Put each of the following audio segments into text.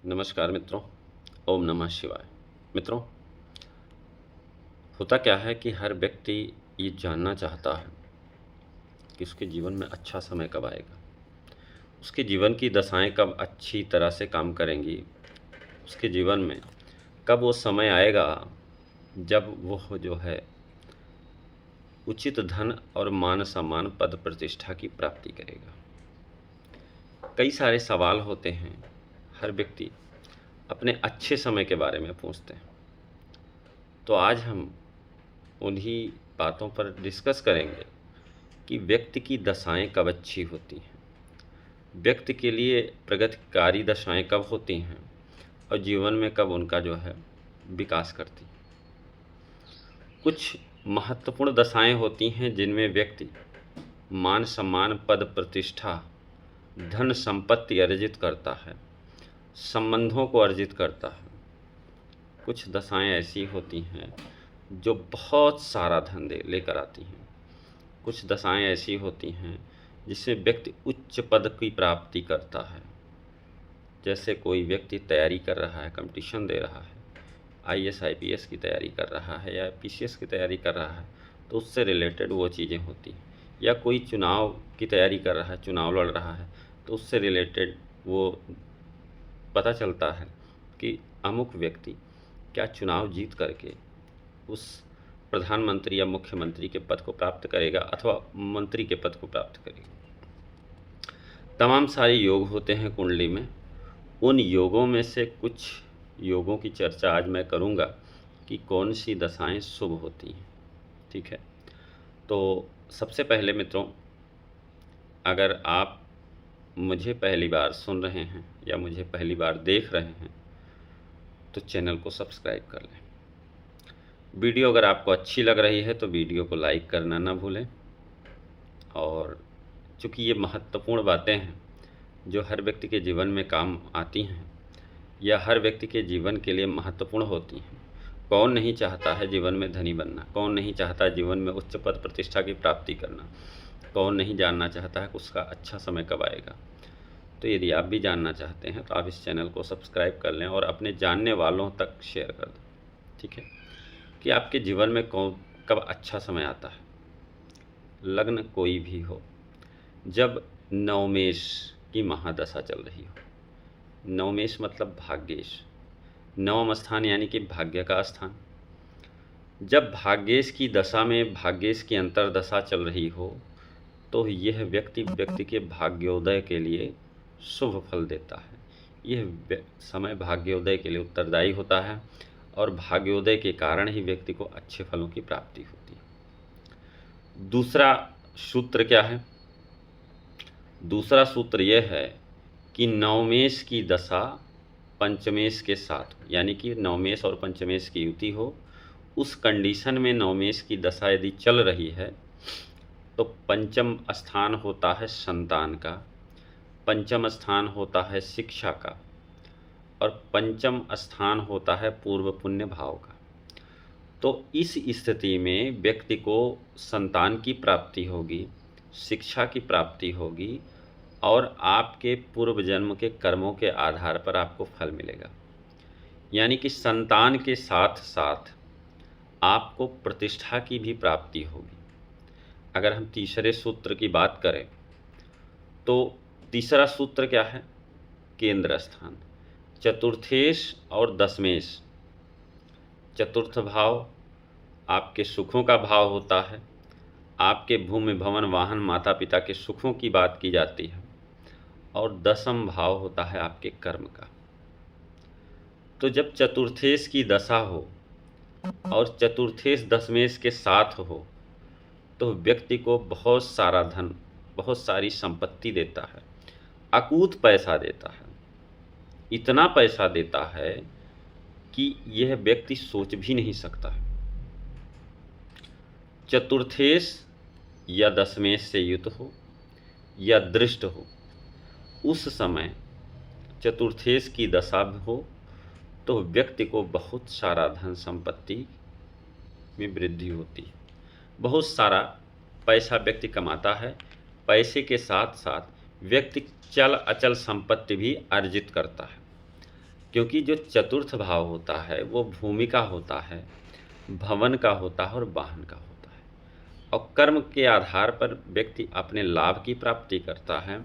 नमस्कार मित्रों। ओम नमः शिवाय। मित्रों, होता क्या है कि हर व्यक्ति ये जानना चाहता है कि उसके जीवन में अच्छा समय कब आएगा, उसके जीवन की दशाएं कब अच्छी तरह से काम करेंगी, उसके जीवन में कब वो समय आएगा जब वो जो है उचित धन और मान सम्मान पद प्रतिष्ठा की प्राप्ति करेगा। कई सारे सवाल होते हैं, हर व्यक्ति अपने अच्छे समय के बारे में पूछते हैं। तो आज हम उन्हीं बातों पर डिस्कस करेंगे कि व्यक्ति की दशाएं कब अच्छी होती हैं, व्यक्ति के लिए प्रगतिकारी दशाएं कब होती हैं और जीवन में कब उनका जो है विकास करती हैं। कुछ महत्वपूर्ण दशाएं होती हैं जिनमें व्यक्ति मान सम्मान पद प्रतिष्ठा धन संपत्ति अर्जित करता है, संबंधों को अर्जित करता है। कुछ दशाएं ऐसी होती हैं जो बहुत सारा धन लेकर आती हैं। कुछ दशाएं ऐसी होती हैं जिसमें व्यक्ति उच्च पद की प्राप्ति करता है। जैसे कोई व्यक्ति तैयारी कर रहा है, कंपटीशन दे रहा है, आईएएस आईपीएस की तैयारी कर रहा है या पीसीएस की तैयारी कर रहा है, तो उससे रिलेटेड वो चीज़ें होती हैं। या कोई चुनाव की तैयारी कर रहा है, चुनाव लड़ रहा है, तो उससे रिलेटेड वो पता चलता है कि अमुक व्यक्ति क्या चुनाव जीत करके उस प्रधानमंत्री या मुख्यमंत्री के पद को प्राप्त करेगा अथवा मंत्री के पद को प्राप्त करेगा। तमाम सारे योग होते हैं कुंडली में। उन योगों में से कुछ योगों की चर्चा आज मैं करूंगा कि कौन सी दशाएं शुभ होती हैं। ठीक है, तो सबसे पहले मित्रों, अगर आप मुझे पहली बार सुन रहे हैं या मुझे पहली बार देख रहे हैं तो चैनल को सब्सक्राइब कर लें। वीडियो अगर आपको अच्छी लग रही है तो वीडियो को लाइक करना ना भूलें। और चूँकि ये महत्वपूर्ण बातें हैं जो हर व्यक्ति के जीवन में काम आती हैं या हर व्यक्ति के जीवन के लिए महत्वपूर्ण होती हैं। कौन नहीं चाहता है जीवन में धनी बनना, कौन नहीं चाहता है जीवन में उच्च पद प्रतिष्ठा की प्राप्ति करना, कौन नहीं जानना चाहता है कि उसका अच्छा समय कब आएगा। तो यदि आप भी जानना चाहते हैं तो आप इस चैनल को सब्सक्राइब कर लें और अपने जानने वालों तक शेयर कर दें। ठीक है, कि आपके जीवन में कब अच्छा समय आता है। लग्न कोई भी हो, जब नवमेश की महादशा चल रही हो, नवमेश मतलब भाग्येश, नवम स्थान यानी कि भाग्य का स्थान, जब भाग्येश की दशा में भाग्येश की अंतर्दशा चल रही हो तो यह व्यक्ति के भाग्योदय के लिए शुभ फल देता है। यह समय भाग्योदय के लिए उत्तरदायी होता है और भाग्योदय के कारण ही व्यक्ति को अच्छे फलों की प्राप्ति होती है। दूसरा सूत्र क्या है? दूसरा सूत्र यह है कि नवमेश की दशा पंचमेश के साथ, यानी कि नवमेश और पंचमेश की युति हो, उस कंडीशन में नवमेश की दशा यदि चल रही है तो पंचम स्थान होता है संतान का, पंचम स्थान होता है शिक्षा का और पंचम स्थान होता है पूर्व पुण्य भाव का। तो इस स्थिति में व्यक्ति को संतान की प्राप्ति होगी, शिक्षा की प्राप्ति होगी और आपके पूर्व जन्म के कर्मों के आधार पर आपको फल मिलेगा। यानी कि संतान के साथ साथ आपको प्रतिष्ठा की भी प्राप्ति होगी। अगर हम तीसरे सूत्र की बात करें तो तीसरा सूत्र क्या है? केंद्र स्थान, चतुर्थेश और दशमेश। चतुर्थ भाव आपके सुखों का भाव होता है, आपके भूमि भवन वाहन माता पिता के सुखों की बात की जाती है, और दशम भाव होता है आपके कर्म का। तो जब चतुर्थेश की दशा हो और चतुर्थेश दशमेश के साथ हो तो व्यक्ति को बहुत सारा धन, बहुत सारी संपत्ति देता है, अकूत पैसा देता है, इतना पैसा देता है कि यह व्यक्ति सोच भी नहीं सकता है। चतुर्थेश या दशमेश से युत हो या दृष्ट हो, उस समय चतुर्थेश की दशा हो तो व्यक्ति को बहुत सारा धन संपत्ति में वृद्धि होती है, बहुत सारा पैसा व्यक्ति कमाता है। पैसे के साथ साथ व्यक्ति चल अचल संपत्ति भी अर्जित करता है। क्योंकि जो चतुर्थ भाव होता है वो भूमि का होता है, भवन का होता है और वाहन का होता है। और कर्म के आधार पर व्यक्ति अपने लाभ की प्राप्ति करता है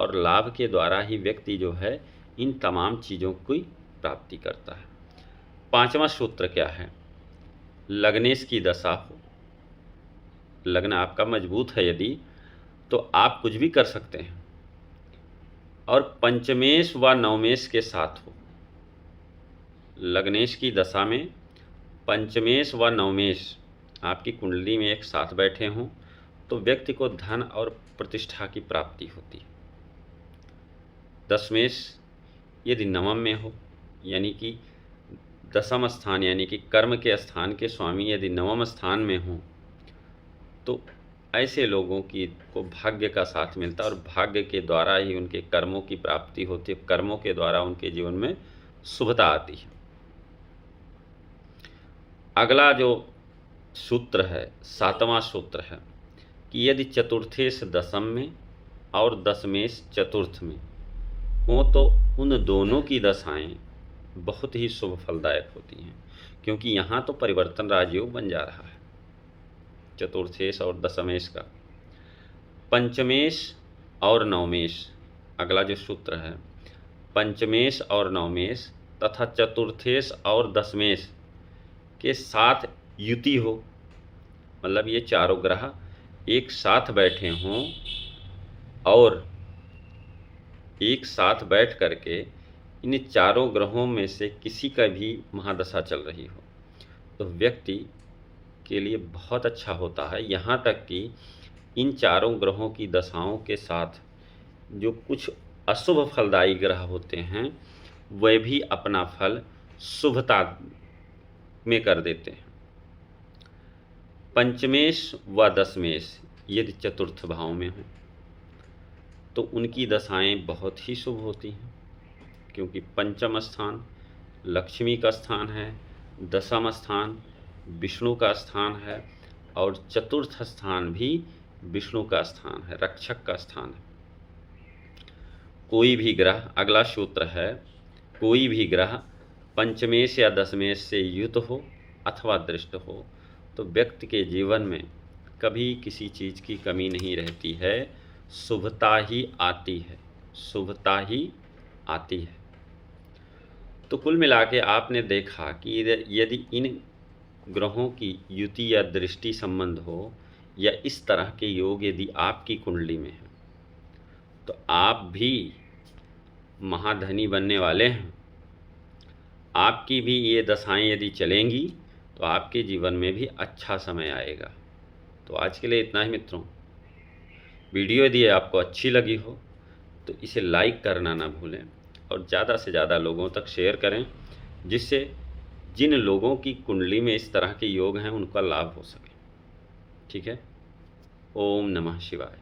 और लाभ के द्वारा ही व्यक्ति जो है इन तमाम चीज़ों की प्राप्ति करता है। पांचवा सूत्र क्या है? लग्नेश की दशा हो, लग्न आपका मजबूत है यदि, तो आप कुछ भी कर सकते हैं। और पंचमेश व नवमेश के साथ हो, लग्नेश की दशा में पंचमेश व नवमेश आपकी कुंडली में एक साथ बैठे हों तो व्यक्ति को धन और प्रतिष्ठा की प्राप्ति होती है। दशमेश यदि नवम में हो, यानी कि दशम स्थान यानी कि कर्म के स्थान के स्वामी यदि नवम स्थान में हों तो ऐसे लोगों की को भाग्य का साथ मिलता है और भाग्य के द्वारा ही उनके कर्मों की प्राप्ति होती है, कर्मों के द्वारा उनके जीवन में शुभता आती है। अगला जो सूत्र है, सातवां सूत्र है कि यदि चतुर्थेश दशम में और दशमेश चतुर्थ में हो तो उन दोनों की दशाएं बहुत ही शुभ फलदायक होती हैं, क्योंकि यहाँ तो परिवर्तन राजयोग बन जा रहा है चतुर्थेश और दशमेश का। पंचमेश और नवमेश, अगला जो सूत्र है, पंचमेश और नवमेश तथा चतुर्थेश और दशमेश के साथ युति हो, मतलब ये चारों ग्रह एक साथ बैठे हों और एक साथ बैठ करके इन चारों ग्रहों में से किसी का भी महादशा चल रही हो तो व्यक्ति के लिए बहुत अच्छा होता है। यहाँ तक कि इन चारों ग्रहों की दशाओं के साथ जो कुछ अशुभ फलदायी ग्रह होते हैं वे भी अपना फल शुभता में कर देते हैं। पंचमेश व दशमेश यदि चतुर्थ भाव में हो तो उनकी दशाएं बहुत ही शुभ होती हैं, क्योंकि पंचम स्थान लक्ष्मी का स्थान है, दशम स्थान विष्णु का स्थान है और चतुर्थ स्थान भी विष्णु का स्थान है, रक्षक का स्थान है। कोई भी ग्रह, अगला सूत्र है, कोई भी ग्रह पंचमेश या दशमेश से युत हो अथवा दृष्ट हो तो व्यक्ति के जीवन में कभी किसी चीज़ की कमी नहीं रहती है, शुभता ही आती है, शुभता ही आती है। तो कुल मिला के आपने देखा कि यदि इन ग्रहों की युति या दृष्टि संबंध हो या इस तरह के योग यदि आपकी कुंडली में है तो आप भी महाधनी बनने वाले हैं। आपकी भी ये दशाएं यदि चलेंगी तो आपके जीवन में भी अच्छा समय आएगा। तो आज के लिए इतना ही मित्रों। वीडियो यदि आपको अच्छी लगी हो तो इसे लाइक करना ना भूलें और ज़्यादा से ज़्यादा लोगों तक शेयर करें, जिससे जिन लोगों की कुंडली में इस तरह के योग हैं उनका लाभ हो सके। ठीक है। ओम नमः शिवाय।